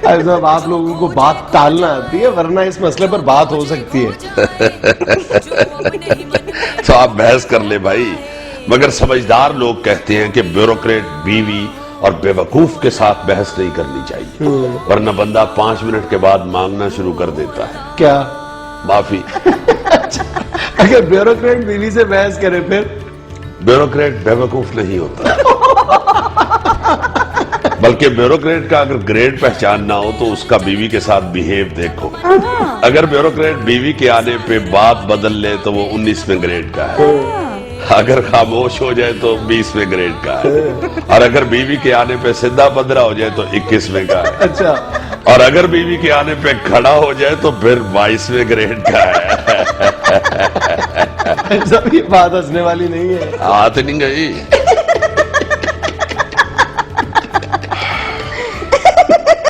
साहब आप लोगों को बात टालना आती है, वरना इस मसले पर बात हो सकती है। तो आप बहस कर ले भाई, मगर समझदार लोग कहते हैं कि ब्यूरोक्रेट बीवी और बेवकूफ के साथ बहस नहीं करनी चाहिए, वरना बंदा 5 मिनट के बाद मांगना शुरू कर देता है। क्या? माफी। अगर ब्यूरोक्रेट बीवी से बहस करे फिर? ब्यूरोक्रेट बेवकूफ नहीं होता, बल्कि ब्यूरोक्रेट का अगर ग्रेड पहचानना हो तो उसका बीवी के साथ बिहेव देखो। अगर ब्यूरोक्रेट बीवी के आने पे बात बदल ले तो वो 19वें ग्रेड का है, अगर खामोश हो जाए तो 20वें ग्रेड का है, और अगर बीवी के आने पे सीधा बदरा हो जाए तो 21वें का है। अच्छा। और अगर बीवी के आने पे खड़ा हो जाए तो फिर 22वें ग्रेड का है। ऐसा भी बात हंसने वाली नहीं है। हाथ नहीं गई।